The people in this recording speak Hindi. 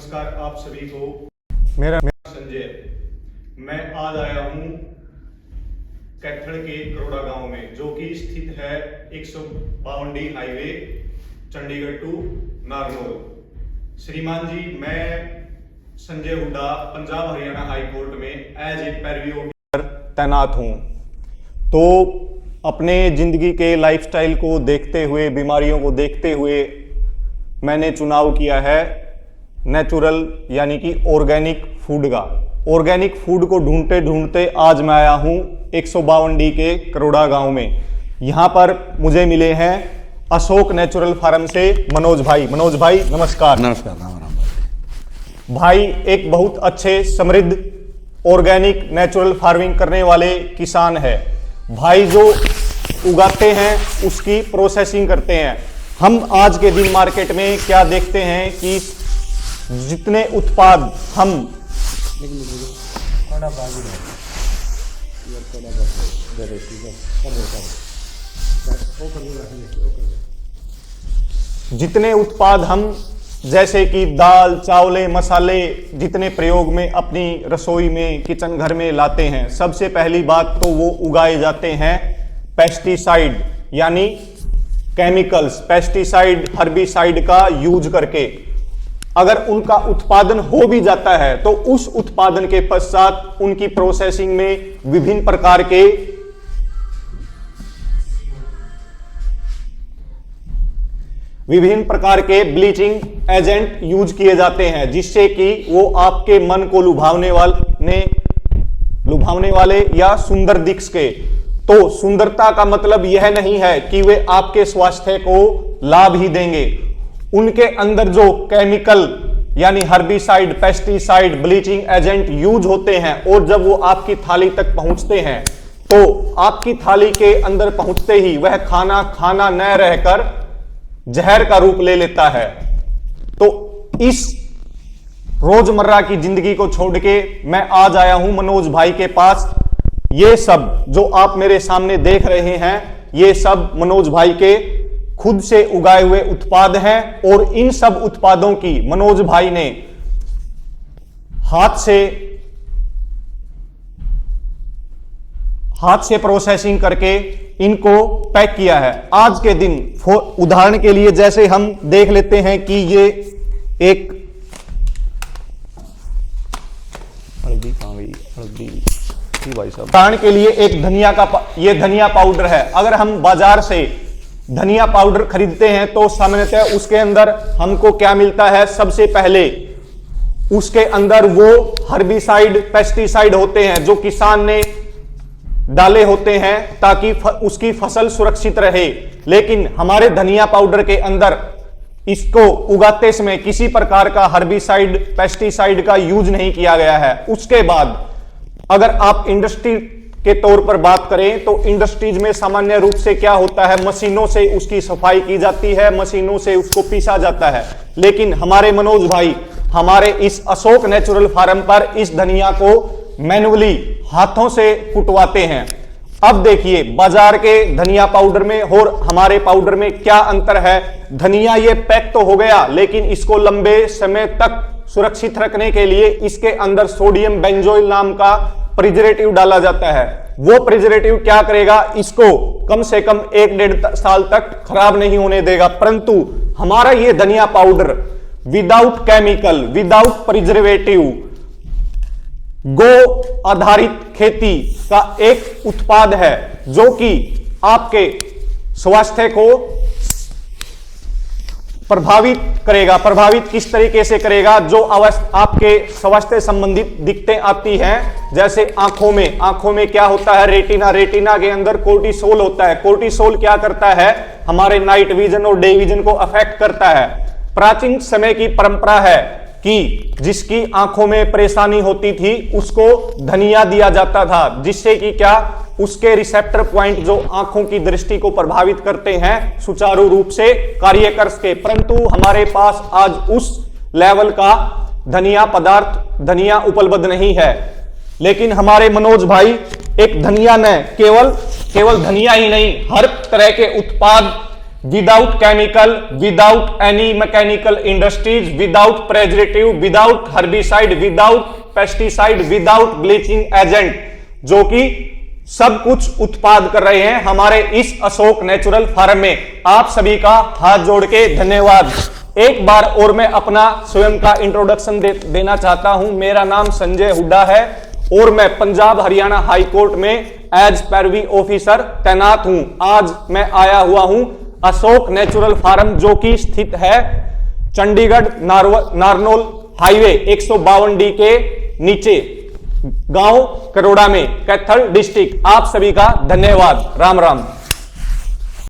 नमस्कार आप सभी को। मेरा संजय, मैं आज आया हूँ कैथल के करोड़ा गांव में, जो कि स्थित है 152 हाईवे चंडीगढ़ टू नारनौल। श्रीमान जी, मैं संजय हुड्डा पंजाब हरियाणा हाई कोर्ट में एज ए पैरवी ऑफिसर तैनात हूँ। तो अपने ज़िंदगी के लाइफस्टाइल को देखते हुए, बीमारियों को देखते हुए मैंने चुनाव किया है नेचुरल यानी कि ऑर्गेनिक फूड का। ऑर्गेनिक फूड को ढूंढते ढूंढते आज मैं आया हूँ 152 के करोड़ा गांव में। यहाँ पर मुझे मिले हैं अशोक नेचुरल फार्म से मनोज भाई। मनोज भाई नमस्कार। नमस्कार। राम राम भाई एक बहुत अच्छे समृद्ध ऑर्गेनिक नेचुरल फार्मिंग करने वाले किसान है भाई। जो उगाते हैं उसकी प्रोसेसिंग करते हैं। हम आज के दिन मार्केट में क्या देखते हैं कि जितने उत्पाद हम जैसे कि दाल, चावल, मसाले जितने प्रयोग में अपनी रसोई में, किचन घर में लाते हैं, सबसे पहली बात तो वो उगाए जाते हैं पेस्टिसाइड यानी केमिकल्स, पेस्टिसाइड, हर्बिसाइड का यूज करके। अगर उनका उत्पादन हो भी जाता है तो उस उत्पादन के पश्चात उनकी प्रोसेसिंग में विभिन्न प्रकार के ब्लीचिंग एजेंट यूज किए जाते हैं, जिससे कि वो आपके मन को लुभावने वाले या सुंदर दिख सके। तो सुंदरता का मतलब यह नहीं है कि वे आपके स्वास्थ्य को लाभ ही देंगे। उनके अंदर जो केमिकल यानी herbicide, pesticide, bleaching agent use होते हैं और जब वो आपकी थाली तक पहुंचते हैं तो आपकी थाली के अंदर पहुंचते ही वह खाना न रहकर जहर का रूप ले लेता है। तो इस रोजमर्रा की जिंदगी को छोड़ के मैं आज आया हूं मनोज भाई के पास। ये सब जो आप मेरे सामने देख रहे हैं, ये सब मनोज भाई के खुद से उगाए हुए उत्पाद हैं और इन सब उत्पादों की मनोज भाई ने हाथ से प्रोसेसिंग करके इनको पैक किया है। आज के दिन उदाहरण के लिए जैसे हम देख लेते हैं कि ये एक उदाहरण के लिए एक ये धनिया पाउडर है। अगर हम बाजार से धनिया पाउडर खरीदते हैं तो सामान्यतः उसके अंदर हमको क्या मिलता है? सबसे पहले उसके अंदर वो हर्बिसाइड, पेस्टिसाइड होते हैं जो किसान ने डाले होते हैं ताकि उसकी फसल सुरक्षित रहे। लेकिन हमारे धनिया पाउडर के अंदर इसको उगाते समय किसी प्रकार का हर्बिसाइड, पेस्टिसाइड का यूज नहीं किया गया है। उसके बाद अगर आप इंडस्ट्री के तौर पर बात करें तो इंडस्ट्रीज में सामान्य रूप से क्या होता है? मशीनों से उसकी सफाई की जाती है, मशीनों से उसको पीसा जाता है। लेकिन हमारे मनोज भाई हमारे इस अशोक नेचुरल फार्म पर इस धनिया को मैन्युअली हाथों से कुटवाते हैं। अब देखिए बाजार के धनिया पाउडर में और हमारे पाउडर में क्या अंतर है? धनिया ये पैक तो हो गया, लेकिन इसको लंबे समय तक सुरक्षित रखने के लिए इसके अंदर सोडियम बेंजोइल नाम का प्रिजर्वेटिव डाला जाता है। वो प्रिजर्वेटिव क्या करेगा? इसको कम से कम 1-1.5 साल तक खराब नहीं होने देगा। परंतु हमारा ये धनिया powder without chemical, without preservative, गो आधारित खेती का एक उत्पाद है जो कि आपके स्वास्थ्य को प्रभावित करेगा। प्रभावित किस तरीके से करेगा? जो आपके स्वास्थ्य संबंधित दिक्कतें आती हैं, जैसे आंखों में क्या होता है? रेटिना के अंदर कोर्टिसोल होता है। कोर्टिसोल क्या करता है? हमारे नाइट विजन और डे विजन को अफेक्ट करता है। प्राचीन समय की परंपरा है कि जिसकी आंखों में परेशानी होती थी उसको धनिया दिया जाता था, जिससे कि क्या उसके रिसेप्टर पॉइंट जो आंखों की दृष्टि को प्रभावित करते हैं सुचारू रूप से कार्य कर सके। परंतु हमारे पास आज उस लेवल का धनिया उपलब्ध नहीं है। लेकिन हमारे मनोज भाई एक धनिया ने केवल धनिया ही नहीं, हर तरह के उत्पाद without chemical, without any mechanical industries, without preservative, without herbicide, without pesticide, without bleaching agent, जो कि सब कुछ उत्पाद कर रहे हैं हमारे इस अशोक नेचुरल फार्म में। आप सभी का हाथ जोड़ के धन्यवाद। एक बार और मैं अपना स्वयं का इंट्रोडक्शन देना चाहता हूं। मेरा नाम संजय हुड्डा है और मैं पंजाब हरियाणा हाई कोर्ट में एज पैरवी ऑफिसर तैनात हूं। आज मैं आया हुआ हूं अशोक नेचुरल फार्म, जो कि स्थित है चंडीगढ़ नारनौल हाईवे 152D के नीचे, गांव करोड़ा में, कैथल डिस्ट्रिक्ट। आप सभी का धन्यवाद। राम राम।